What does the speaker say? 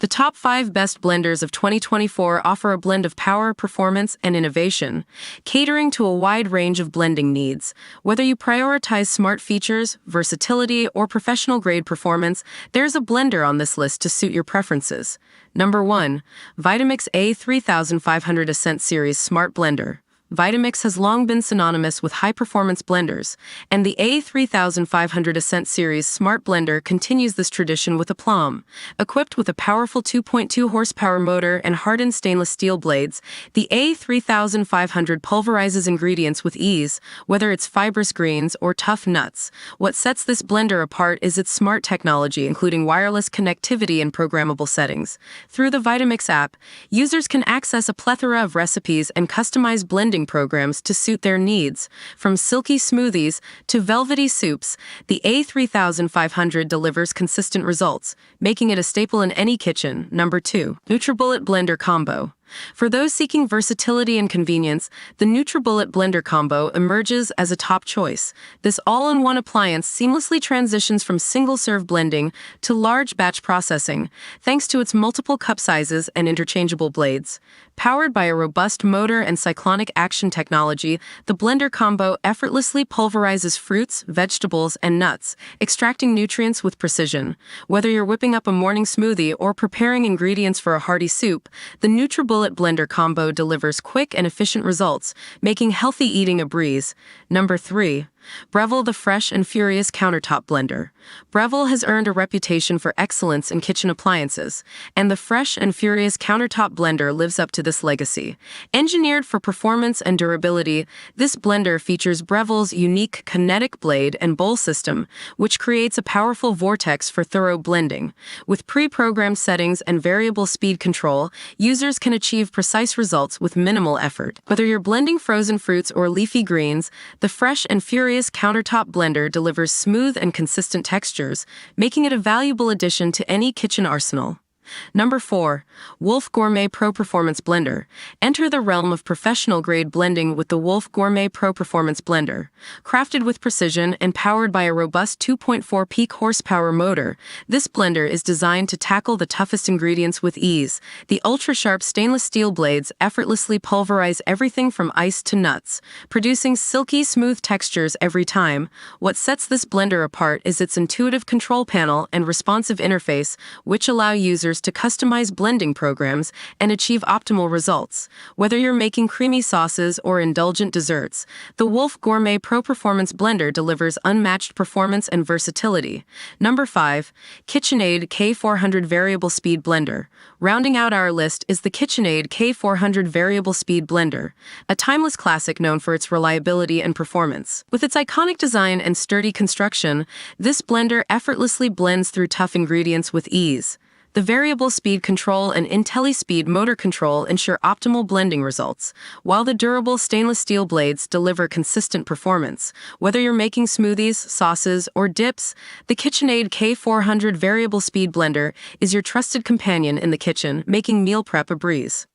The top 5 best blenders of 2024 offer a blend of power, performance, and innovation, catering to a wide range of blending needs. Whether you prioritize smart features, versatility, or professional-grade performance, there's a blender on this list to suit your preferences. Number 1. Vitamix A3500 Ascent Series Smart Blender. Vitamix has long been synonymous with high-performance blenders, and the A3500 Ascent Series Smart Blender continues this tradition with aplomb. Equipped with a powerful 2.2 horsepower motor and hardened stainless steel blades, the A3500 pulverizes ingredients with ease, whether it's fibrous greens or tough nuts. What sets this blender apart is its smart technology, including wireless connectivity and programmable settings. Through the Vitamix app, users can access a plethora of recipes and customize blending programs to suit their needs. From silky smoothies to velvety soups, the A3500 delivers consistent results, making it a staple in any kitchen. Number 2. NutriBullet Blender Combo. For those seeking versatility and convenience, the NutriBullet Blender Combo emerges as a top choice. This all-in-one appliance seamlessly transitions from single-serve blending to large batch processing, thanks to its multiple cup sizes and interchangeable blades. Powered by a robust motor and cyclonic action technology, the Blender Combo effortlessly pulverizes fruits, vegetables, and nuts, extracting nutrients with precision. Whether you're whipping up a morning smoothie or preparing ingredients for a hearty soup, the NutriBullet Blender Combo delivers quick and efficient results, making healthy eating a breeze. Number 3. Breville the Fresh and Furious Countertop Blender. Breville has earned a reputation for excellence in kitchen appliances, and the Fresh and Furious Countertop Blender lives up to this legacy. Engineered for performance and durability, this blender features Breville's unique kinetic blade and bowl system, which creates a powerful vortex for thorough blending. With pre-programmed settings and variable speed control, users can achieve precise results with minimal effort. Whether you're blending frozen fruits or leafy greens, the Fresh and Furious Countertop Blender delivers smooth and consistent textures, making it a valuable addition to any kitchen arsenal. Number 4. Wolf Gourmet Pro Performance Blender. Enter the realm of professional-grade blending with the Wolf Gourmet Pro Performance Blender. Crafted with precision and powered by a robust 2.4 peak horsepower motor, this blender is designed to tackle the toughest ingredients with ease. The ultra-sharp stainless steel blades effortlessly pulverize everything from ice to nuts, producing silky smooth textures every time. What sets this blender apart is its intuitive control panel and responsive interface, which allow users to customize blending programs and achieve optimal results. Whether you're making creamy sauces or indulgent desserts, the Wolf Gourmet Pro Performance Blender delivers unmatched performance and versatility. Number 5. KitchenAid K400 Variable Speed Blender. Rounding out our list is the KitchenAid K400 Variable Speed Blender, a timeless classic known for its reliability and performance. With its iconic design and sturdy construction, this blender effortlessly blends through tough ingredients with ease. The variable speed control and IntelliSpeed motor control ensure optimal blending results, while the durable stainless steel blades deliver consistent performance. Whether you're making smoothies, sauces, or dips, the KitchenAid K400 Variable Speed Blender is your trusted companion in the kitchen, making meal prep a breeze.